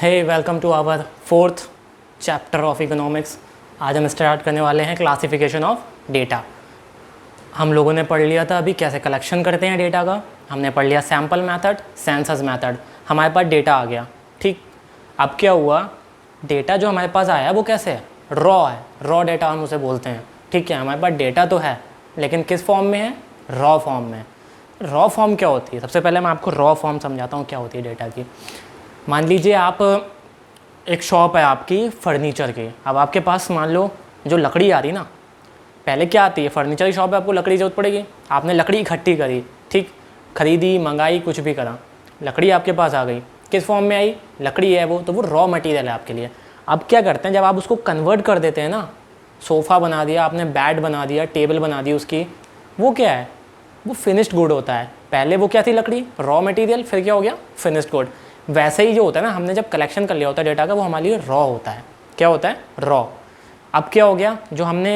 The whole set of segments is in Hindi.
Hey welcome to our fourth chapter of economics. आज हम स्टार्ट करने वाले हैं क्लासिफिकेशन ऑफ डेटा। हम लोगों ने पढ़ लिया था अभी कैसे कलेक्शन करते हैं डेटा का। हमने पढ़ लिया सैम्पल मेथड, सेंसस मेथड। हमारे पास डेटा आ गया, ठीक। अब क्या हुआ, डेटा जो हमारे पास आया वो कैसे है, रॉ है। रॉ डेटा हम उसे बोलते हैं, ठीक है। हमारे पास डेटा तो है लेकिन किस फॉर्म में है, रॉ फॉर्म में। रॉ फॉर्म क्या होती है, सबसे पहले मैं आपको रॉ फॉर्म समझाता हूँ क्या होती है डेटा की। मान लीजिए आप एक शॉप है आपकी फर्नीचर की। अब आपके पास मान लो जो लकड़ी आ रही ना, पहले क्या आती है, फर्नीचर की शॉप है, आपको लकड़ी जरूरत पड़ेगी। आपने लकड़ी इकट्ठी करी, ठीक, खरीदी, मंगाई, कुछ भी करा, लकड़ी आपके पास आ गई। किस फॉर्म में आई, लकड़ी है वो, तो वो रॉ मटेरियल है आपके लिए। अब क्या करते हैं, जब आप उसको कन्वर्ट कर देते हैं ना, सोफ़ा बना दिया आपने, बेड बना दिया, टेबल बना दी उसकी, वो क्या है, वो फिनिश्ड गुड होता है। पहले वो क्या थी, लकड़ी, रॉ मटेरियल, फिर क्या हो गया, फिनिश्ड गुड। वैसे ही जो होता है ना, हमने जब कलेक्शन कर लिया होता है डेटा का, वो हमारे लिए रॉ होता है। क्या होता है, रॉ। अब क्या हो गया, जो हमने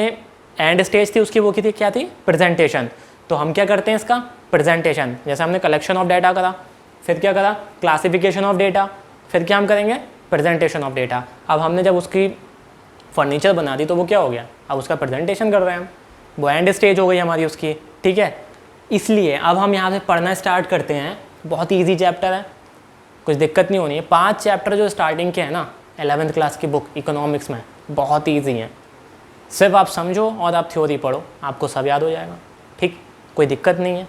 एंड स्टेज थी उसकी, वो की थी, क्या थी, प्रेजेंटेशन। तो हम क्या करते हैं इसका, प्रेजेंटेशन। जैसे हमने कलेक्शन ऑफ डेटा करा, फिर क्या करा, क्लासिफिकेशन ऑफ डेटा, फिर क्या हम करेंगे, प्रेजेंटेशन ऑफ डेटा। अब हमने जब उसकी फर्नीचर बना दी तो वो क्या हो गया, अब उसका प्रेजेंटेशन कर रहे हैं हम, वो एंड स्टेज हो गई हमारी उसकी, ठीक है। इसलिए अब हम यहाँ से पढ़ना स्टार्ट करते हैं। बहुत ईजी चैप्टर है, कुछ दिक्कत नहीं होनी है। 5 चैप्टर जो स्टार्टिंग के हैं ना 11th क्लास की बुक इकोनॉमिक्स में, बहुत ईजी हैं। सिर्फ आप समझो और आप थ्योरी पढ़ो, आपको सब याद हो जाएगा, ठीक। कोई दिक्कत नहीं है,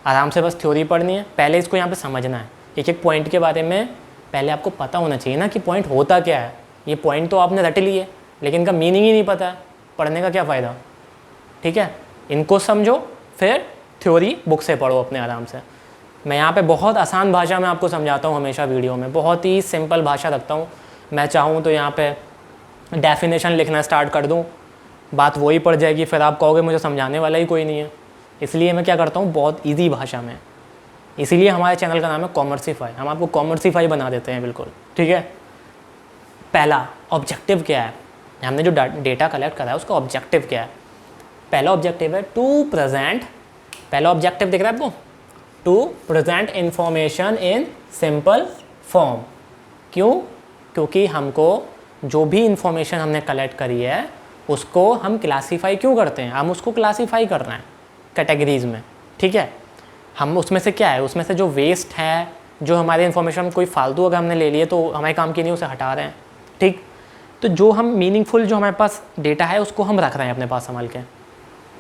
आराम से बस थ्योरी पढ़नी है। पहले इसको यहाँ पे समझना है, एक एक पॉइंट के बारे में पहले आपको पता होना चाहिए ना कि पॉइंट होता क्या है। ये पॉइंट तो आपने रट लिए लेकिन इनका मीनिंग ही नहीं पता है, पढ़ने का क्या फ़ायदा, ठीक है। इनको समझो, फिर थ्योरी बुक से पढ़ो अपने आराम से। मैं यहाँ पे बहुत आसान भाषा में आपको समझाता हूँ हमेशा वीडियो में, बहुत ही सिंपल भाषा रखता हूँ। मैं चाहूँ तो यहाँ पे डेफिनेशन लिखना स्टार्ट कर दूँ, बात वही पड़ जाएगी, फिर आप कहोगे मुझे समझाने वाला ही कोई नहीं है। इसलिए मैं क्या करता हूँ, बहुत ईजी भाषा में। इसीलिए हमारे चैनल का नाम है कॉमर्सीफाई। हम आपको कॉमर्सीफाई बना देते हैं बिल्कुल, ठीक है। पहला ऑब्जेक्टिव क्या है, हमने जो डेटा कलेक्ट करा है उसका ऑब्जेक्टिव क्या है। पहला ऑब्जेक्टिव है टू प्रेजेंट, पहला ऑब्जेक्टिव दिख रहा है आपको, to present information in simple form. क्यों, क्योंकि हमको जो भी इंफॉर्मेशन हमने कलेक्ट करी है उसको हम क्लासीफाई क्यों करते हैं, हम उसको क्लासीफाई कर रहे हैं कैटेगरीज में, ठीक है। हम उसमें से क्या है, उसमें से जो वेस्ट है, जो हमारे इन्फॉर्मेशन कोई फालतू अगर हमने ले लिए तो हमारे काम की नहीं, उसे हटा रहे हैं, ठीक। तो जो हम मीनिंगफुल जो हमारे पास डेटा है उसको हम रख रहे हैं अपने पास संभाल के,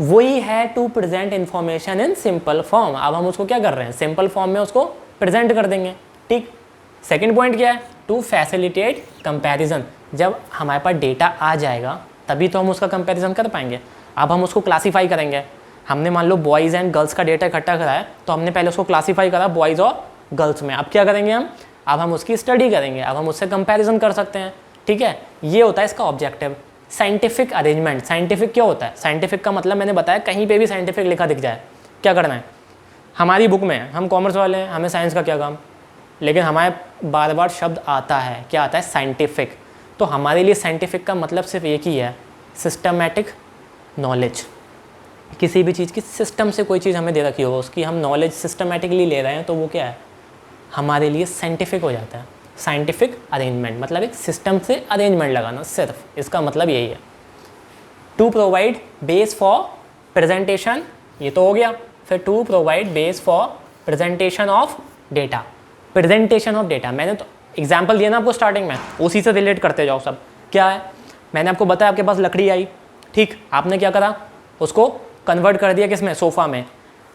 वही है to present information in simple form. अब हम उसको क्या कर रहे हैं, सिंपल फॉर्म में उसको प्रेजेंट कर देंगे, ठीक। सेकंड पॉइंट क्या है, टू फैसिलिटेट कंपैरिजन। जब हमारे पास डेटा आ जाएगा तभी तो हम उसका कंपैरिजन कर पाएंगे। अब हम उसको क्लासीफाई करेंगे। हमने मान लो बॉयज़ एंड गर्ल्स का डेटा इकट्ठा करा है, तो हमने पहले उसको क्लासीफाई करा बॉयज़ और गर्ल्स में। अब क्या करेंगे हम, अब हम उसकी स्टडी करेंगे, अब हम उससे कंपैरिजन कर सकते हैं, ठीक है। ये होता है इसका ऑब्जेक्टिव। साइंटिफिक अरेंजमेंट, साइंटिफिक क्या होता है, साइंटिफिक का मतलब मैंने बताया, कहीं पे भी साइंटिफिक लिखा दिख जाए क्या करना है, हमारी बुक में, हम कॉमर्स वाले हैं, हमें साइंस का क्या काम, लेकिन हमारे बार बार शब्द आता है, क्या आता है, साइंटिफिक। तो हमारे लिए साइंटिफिक का मतलब सिर्फ एक ही है, सिस्टमैटिक नॉलेज। किसी भी चीज़ की सिस्टम से कोई चीज़ हमें दे रखी हो, उसकी हम नॉलेज सिस्टमैटिकली ले रहे हैं, तो वो क्या है, हमारे लिए साइंटिफिक हो जाता है। साइंटिफिक अरेंजमेंट मतलब एक सिस्टम से अरेंजमेंट लगाना, सिर्फ इसका मतलब यही है। To provide base for presentation, ये तो हो गया। फिर to provide base for presentation of data, presentation of data. मैंने तो एग्जाम्पल दिया ना आपको स्टार्टिंग में, उसी से रिलेट करते जाओ सब। क्या है, मैंने आपको बताया आपके पास लकड़ी आई, ठीक, आपने क्या करा, उसको कन्वर्ट कर दिया किस में, सोफ़ा में।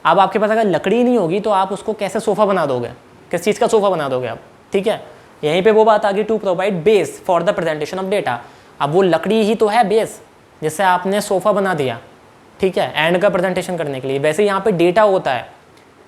अब आपके पास अगर लकड़ी नहीं होगी तो आप उसको कैसे सोफ़ा बना दोगे, किस चीज़ का सोफ़ा बना दोगे आप, ठीक है। यहीं पे वो बात आ गई, to provide base for the presentation of data. अब वो लकड़ी ही तो है बेस, जिससे आपने सोफ़ा बना दिया, ठीक है, एंड का प्रेजेंटेशन करने के लिए। वैसे यहाँ पे डेटा होता है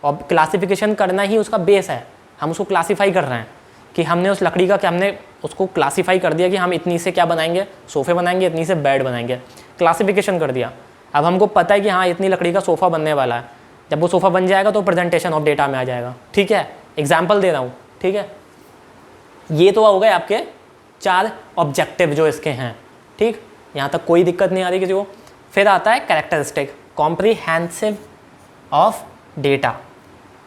और क्लासिफिकेशन करना ही उसका बेस है। हम उसको क्लासीफाई कर रहे हैं कि हमने उस लकड़ी का क्या, हमने उसको क्लासीफाई कर दिया कि हम इतनी से क्या बनाएंगे, सोफ़े बनाएंगे, इतनी से बेड बनाएंगे, क्लासिफिकेशन कर दिया। अब हमको पता है कि हाँ इतनी लकड़ी का सोफ़ा बनने वाला है। जब वो सोफ़ा बन जाएगा तो प्रेजेंटेशन ऑफ डेटा में आ जाएगा, ठीक है। एग्जाम्पल दे रहा हूँ, ठीक है। ये तो हो गए आपके 4 ऑब्जेक्टिव जो इसके हैं, ठीक। यहाँ तक कोई दिक्कत नहीं आ रही किसी को। फिर आता है characteristic, comprehensive of data.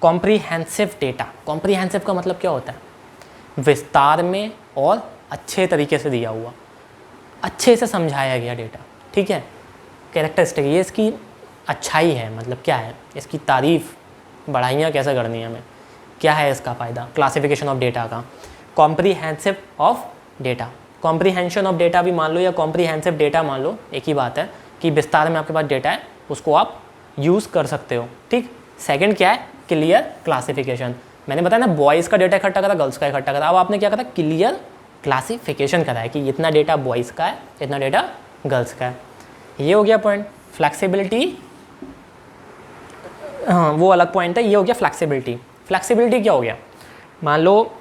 Comprehensive data, comprehensive का मतलब क्या होता है, विस्तार में और अच्छे तरीके से दिया हुआ, अच्छे से समझाया गया डेटा, ठीक है। कैरेक्टरिस्टिक, ये इसकी अच्छाई है, मतलब क्या है इसकी तारीफ़, बढ़ाइयाँ कैसे करनी है हमें, क्या है इसका फ़ायदा। क्लासिफिकेशन ऑफ डेटा का, comprehensive of data, comprehension of data भी मान लो या कॉम्प्रीहेंसिव डेटा मान लो, एक ही बात है कि विस्तार में आपके पास डेटा है उसको आप यूज़ कर सकते हो, ठीक। सेकंड क्या है, क्लियर क्लासिफिकेशन। मैंने बताया ना बॉयज़ का डेटा इकट्ठा करा, गर्ल्स का इकट्ठा करा, अब आपने क्या करा, क्लियर क्लासिफिकेशन करा है कि इतना डेटा बॉयज़ का है, इतना डेटा गर्ल्स का है। ये हो गया पॉइंट। फ्लैक्सिबिलिटी, हाँ वो अलग पॉइंट है। ये हो गया फ्लैक्सिबिलिटी। फ्लैक्सिबिलिटी क्या हो गया, मान लो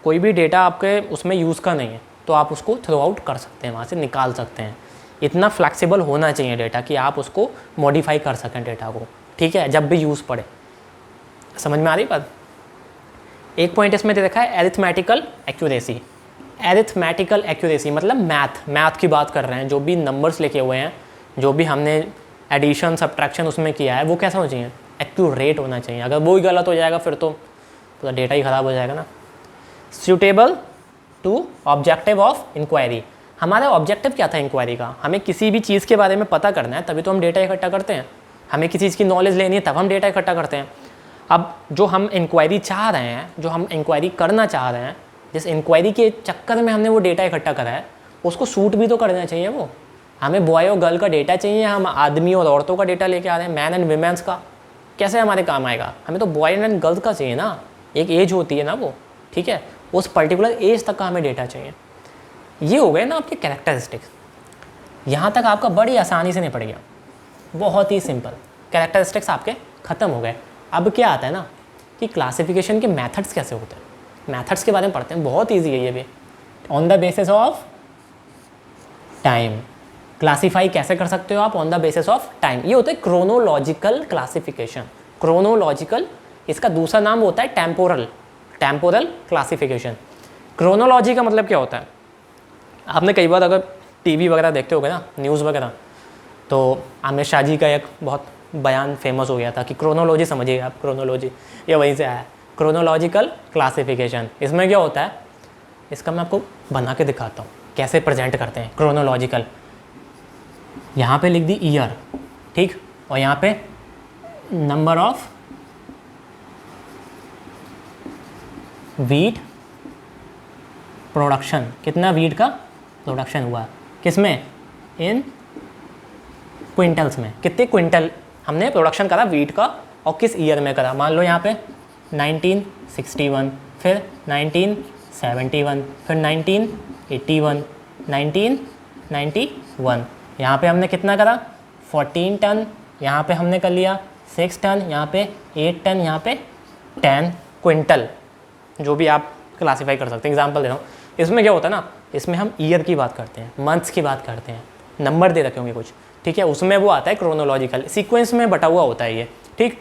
कोई भी डेटा आपके उसमें यूज़ का नहीं है तो आप उसको थ्रो आउट कर सकते हैं, वहाँ से निकाल सकते हैं। इतना फ्लैक्सिबल होना चाहिए डेटा कि आप उसको मॉडिफाई कर सकें डेटा को, ठीक है, जब भी यूज़ पड़े। समझ में आ रही बात। एक पॉइंट इसमें दे रखा है एरिथमेटिकल एक्यूरेसी। एरिथमेटिकल एक्यूरेसी मतलब मैथ की बात कर रहे हैं, जो भी नंबर्स लिखे हुए हैं, जो भी हमने एडिशन सब्ट्रैक्शन उसमें किया है वो कैसा होना चाहिए, एक्यूरेट होना चाहिए। अगर वो ही गलत हो जाएगा फिर तो पूरा डेटा ही ख़राब हो जाएगा ना। Suitable to objective of inquiry. हमारा ऑब्जेक्टिव क्या था इंक्वायरी का, हमें किसी भी चीज़ के बारे में पता करना है तभी तो हम डेटा इकट्ठा करते हैं, हमें किसी चीज़ की नॉलेज लेनी है तब हम डेटा इकट्ठा करते हैं। अब जो हम इंक्वायरी चाह रहे हैं, जो हम इंक्वायरी करना चाह रहे हैं, जिस इंक्वायरी के चक्कर में हमने वो डेटा इकट्ठा करा है उसको सूट भी तो करना चाहिए। वो हमें बॉय और गर्ल का डेटा चाहिए, हम आदमी और औरतों का डेटा लेके आ रहे हैं, मैन एंड वीमेंस का, कैसे हमारे काम आएगा। हमें तो बॉय एंड गर्ल्स का चाहिए ना, एक एज होती है ना वो, ठीक है, उस पर्टिकुलर एज तक का हमें डेटा चाहिए। ये हो गए ना आपके कैरेक्टरिस्टिक्स। यहाँ तक आपका बड़ी आसानी से निपट गया, बहुत ही सिंपल। कैरेक्टरिस्टिक्स आपके ख़त्म हो गए। अब क्या आता है ना कि क्लासिफिकेशन के मेथड्स कैसे होते हैं, मेथड्स के बारे में पढ़ते हैं। बहुत ईजी है ये भी। On the basis of time, classify कैसे कर सकते हो आप, on the basis of time. ये होता है क्रोनोलॉजिकल क्लासिफिकेशन। क्रोनोलॉजिकल, इसका दूसरा नाम होता है टेम्पोरल क्लासिफिकेशन। क्रोनोलॉजी का मतलब क्या होता है, आपने कई बार अगर टीवी वगैरह देखते होगे ना, न्यूज़ वगैरह, तो आमिर शाह जी का एक बहुत बयान फेमस हो गया था कि क्रोनोलॉजी समझिए आप, क्रोनोलॉजी ये वहीं से आया है, क्रोनोलॉजिकल क्लासिफिकेशन। इसमें क्या होता है, इसका मैं आपको बना के दिखाता हूँ कैसे प्रेजेंट करते हैं क्रोनोलॉजिकल। यहाँ पे लिख दी ईयर, ठीक, और यहाँ पे नंबर ऑफ वीट प्रोडक्शन, कितना वीट का प्रोडक्शन हुआ, किसमें, इन क्विंटल्स में, कितने क्विंटल हमने प्रोडक्शन करा वीट का और किस ईयर में करा। मान लो यहाँ पे 1961, फिर 1971, फिर 1981, 1991। यहाँ पे हमने कितना करा, 14 टन, यहाँ पे हमने कर लिया 6 टन, यहाँ पे 8 टन, यहाँ पे 10 क्विंटल, जो भी आप क्लासीफाई कर सकते हैं। एग्जांपल दे रहा हूँ। इसमें क्या होता है ना, इसमें हम ईयर की बात करते हैं, मंथ्स की बात करते हैं, नंबर दे रखे होंगे कुछ, ठीक है, उसमें वो आता है क्रोनोलॉजिकल, सीक्वेंस में बटा हुआ होता है ये, ठीक।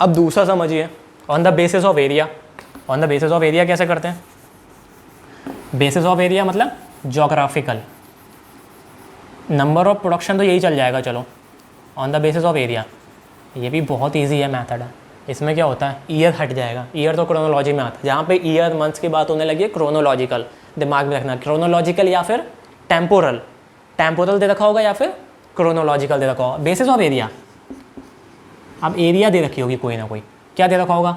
अब दूसरा समझिए, on the basis of area. On the basis of area कैसे करते हैं, बेसिस ऑफ एरिया मतलब जोग्राफिकल, नंबर ऑफ प्रोडक्शन तो यही चल जाएगा, चलो on the basis of area, ये भी बहुत ईजी है मेथड है। इसमें क्या होता है, ईयर हट जाएगा, ईयर तो क्रोनोलॉजी में आता है, जहाँ पे ईयर मंथ्स की बात होने लगी है क्रोनोलॉजिकल, दिमाग में रखना, क्रोनोलॉजिकल या फिर टेम्पोरल, टेम्पोरल दे रखा होगा या फिर क्रोनोलॉजिकल दे रखा होगा। बेसिस ऑफ एरिया, अब एरिया दे रखी होगी कोई ना कोई, क्या दे रखा होगा,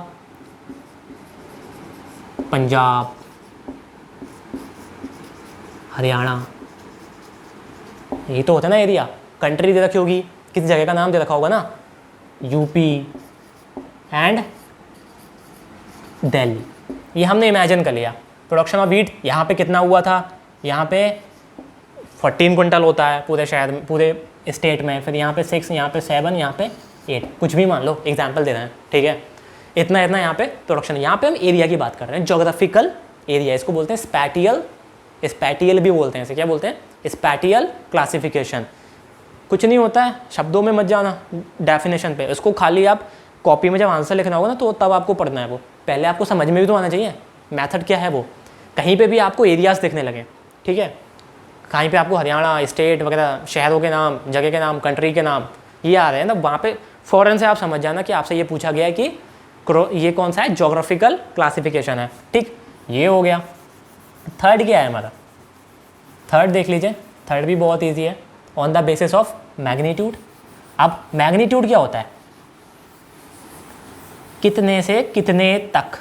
पंजाब, हरियाणा, यही तो होता है ना एरिया। कंट्री दे रखी होगी, किसी जगह का नाम दे रखा होगा ना, यूपी एंड दिल्ली, ये हमने इमेजिन कर लिया। प्रोडक्शन ऑफ वीट यहाँ पे कितना हुआ था, यहाँ पे 14 क्विंटल होता है पूरे शहर में, पूरे स्टेट में, फिर यहाँ पे 6, यहाँ पे 7, यहाँ पे 8, कुछ भी मान लो, एग्जाम्पल दे रहे हैं, ठीक है। इतना इतना यहाँ पे प्रोडक्शन, यहाँ पे हम एरिया की बात कर रहे हैं, जोग्राफिकल एरिया, इसको बोलते हैं स्पैटियल भी बोलते हैं, इसे क्या बोलते हैं, स्पैटियल क्लासिफिकेशन। कुछ नहीं होता है, शब्दों में मत जाना डेफिनेशन पे, इसको खाली आप कॉपी में जब आंसर लिखना होगा ना तो तब आपको पढ़ना है वो, पहले आपको समझ में भी तो आना चाहिए मेथड क्या है वो। कहीं पे भी आपको एरियाज़ दिखने लगे, ठीक है, कहीं पे आपको हरियाणा, स्टेट वगैरह, शहरों के नाम, जगह के नाम, कंट्री के नाम ये आ रहे हैं ना, वहाँ पे फ़ौरन से आप समझ जाना कि आपसे ये पूछा गया है कि ये कौन सा है, जोग्राफिकल क्लासिफिकेशन है, ठीक। ये हो गया। थर्ड क्या है हमारा, थर्ड देख लीजिए, थर्ड भी बहुत ईजी है, on the basis of magnitude. अब मैग्नीट्यूड क्या होता है, कितने से कितने तक,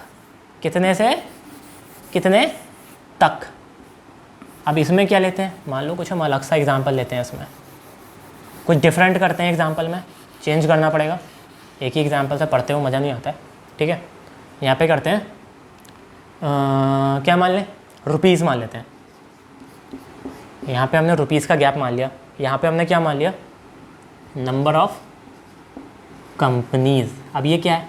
कितने से कितने तक। अब इसमें क्या लेते हैं, मान लो कुछ हम अलग सा एग्जांपल लेते हैं, इसमें कुछ डिफरेंट करते हैं, एग्जांपल में चेंज करना पड़ेगा, एक ही एग्जांपल से पढ़ते हो मज़ा नहीं आता है, ठीक है। यहाँ पे करते हैं क्या मान लें, रुपीज़ मान लेते हैं। यहाँ पे हमने रुपीज़ का गैप मान लिया, यहाँ पे हमने क्या मान लिया, नंबर ऑफ कंपनीज। अब ये क्या है,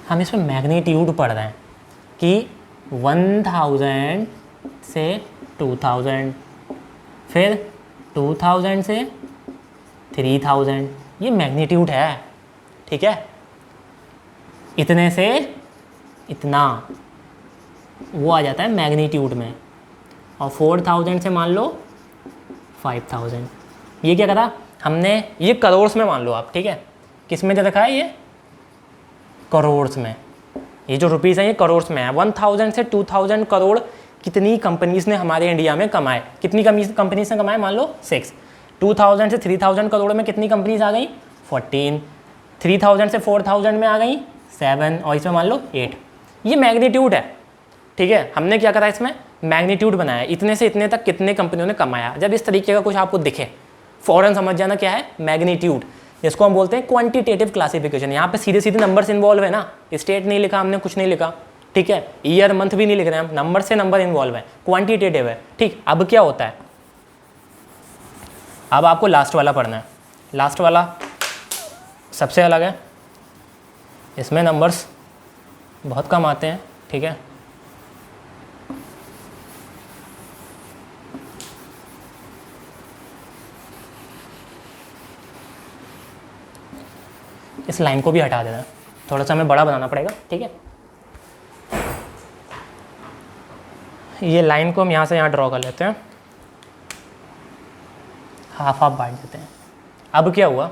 हम इसमें मैग्नीट्यूड पढ़ रहे हैं कि 1000 से 2000, फिर 2000 से 3000, ये मैग्नीट्यूड है, ठीक है। इतने से इतना वो आ जाता है मैग्नीट्यूड में, और 4000 से मान लो 5000, ये क्या करा हमने, ये करोड़ में मान लो आप, ठीक है। किस में दे रखा है, ये करोड़ में, ये जो रुपीज़ है ये करोड़ में है। 1000 से 2000 करोड़ कितनी कंपनीज़ ने हमारे इंडिया में कमाए, कितनी कंपनीज़ ने कमाए, मान लो 6। 2000 से 3000 करोड़ में कितनी कंपनीज़ आ गई, 14। 3000 से 4000 में आ गई 7, और इसमें मान लो 8। ये मैग्नीट्यूड है, ठीक है। हमने क्या करा, इसमें मैग्नीट्यूड बनाया, इतने से इतने तक कितने कंपनियों ने कमाया। जब इस तरीके का कुछ आपको दिखे, फ़ौरन समझ जाना क्या है, मैग्नीट्यूड। जिसको हम बोलते हैं क्वांटिटेटिव क्लासिफिकेशन। यहाँ पे सीधे सीधे नंबर्स इन्वॉल्व है ना, स्टेट नहीं लिखा हमने, कुछ नहीं लिखा, ठीक है। ईयर मंथ भी नहीं लिख रहे हैं हम, नंबर से नंबर इन्वॉल्व है, क्वांटिटेटिव है, ठीक। अब क्या होता है, अब आपको लास्ट वाला पढ़ना है। लास्ट वाला सबसे अलग है, इसमें नंबर्स बहुत कम आते हैं, ठीक है। इस लाइन को भी हटा देना, थोड़ा सा हमें बड़ा बनाना पड़ेगा, ठीक है। ये लाइन को हम यहाँ से यहाँ ड्रॉ कर लेते हैं, हाफ हाफ बांट देते हैं। अब क्या हुआ,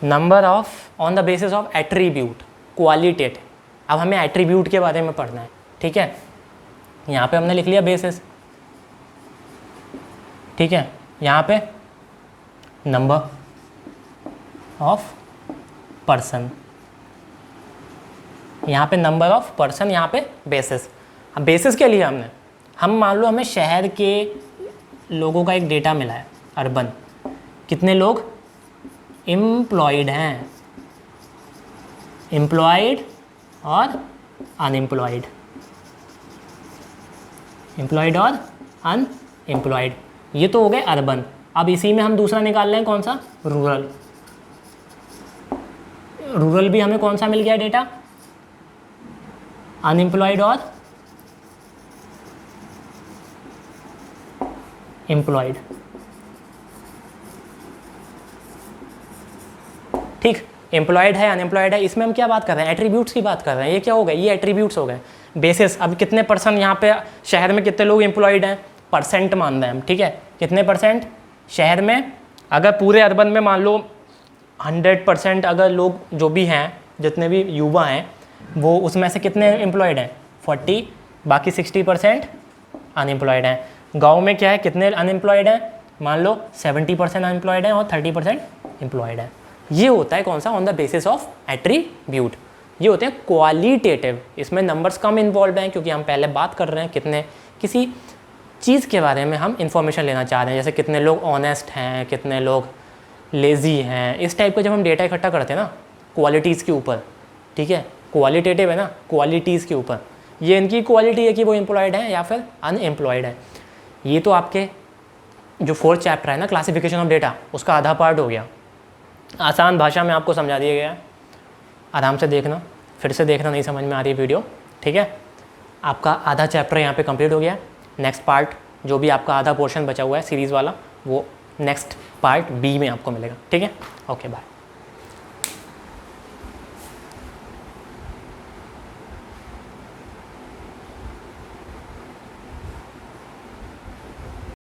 number of on the basis of attribute, qualitative. अब हमें एट्रीब्यूट के बारे में पढ़ना है, ठीक है। यहाँ पे हमने लिख लिया बेसिस, ठीक है। यहाँ पे नंबर ऑफ पर्सन, यहाँ पे नंबर ऑफ पर्सन, यहाँ पे बेसिस। अब बेसिस के लिए हमने, हम मान लो हमें शहर के लोगों का एक डेटा मिला है, अर्बन, कितने लोग एम्प्लॉयड हैं, एम्प्लॉयड और अनएम्प्लॉयड, एम्प्लॉयड और अनएम्प्लॉयड, ये तो हो गए अर्बन। अब इसी में हम दूसरा निकाल रहे हैं, कौन सा, रूरल। रूरल भी हमें कौन सा मिल गया डेटा, अनएम्प्लॉयड और एम्प्लॉयड, ठीक। एम्प्लॉयड है, अनएम्प्लॉयड है, इसमें हम क्या बात कर रहे हैं, एट्रीब्यूट्स की बात कर रहे हैं। ये क्या हो गए, ये एट्रीब्यूट्स हो गए। बेसिस, अब कितने परसेंट यहाँ पे शहर में कितने लोग एम्प्लॉयड हैं, परसेंट मान रहे हैं हम, ठीक है। कितने परसेंट शहर में, अगर पूरे अर्बन में मान लो 100% अगर लोग जो भी हैं, जितने भी युवा हैं, वो उसमें से कितने एम्प्लॉयड हैं, 40, बाकी 60% अनएम्प्लॉयड हैं। गांव में क्या है, कितने अनएम्प्लॉयड हैं, मान लो 70% अनएम्प्लॉयड हैं और 30% एम्प्लॉयड हैं। ये होता है कौन सा, on the basis of attribute. ये होते हैं क्वालिटेटिव, इसमें नंबर्स कम इन्वॉल्व हैं, क्योंकि हम पहले बात कर रहे हैं कितने, किसी चीज़ के बारे में हम इंफॉर्मेशन लेना चाह रहे हैं, जैसे कितने लोग ऑनेस्ट हैं, कितने लोग लेज़ी हैं। इस टाइप का जब हम डेटा इकट्ठा करते हैं ना, क्वालिटीज़ के ऊपर, ठीक है, क्वालिटेटिव है ना, क्वालिटीज़ के ऊपर, ये इनकी क्वालिटी है कि वो एम्प्लॉयड हैं या फिर अनएम्प्लॉयड है। ये तो आपके जो 4th चैप्टर है ना, क्लासिफिकेशन ऑफ डेटा, उसका आधा पार्ट हो गया। आसान भाषा में आपको समझा दिया गया, आराम से देखना, फिर से देखना, नहीं समझ में आ रही वीडियो, ठीक है। आपका आधा चैप्टर यहाँ पे कंप्लीट हो गया। नेक्स्ट पार्ट जो भी आपका आधा पोर्शन बचा हुआ है सीरीज़ वाला, वो नेक्स्ट पार्ट B में आपको मिलेगा, ठीक है। Okay, bye.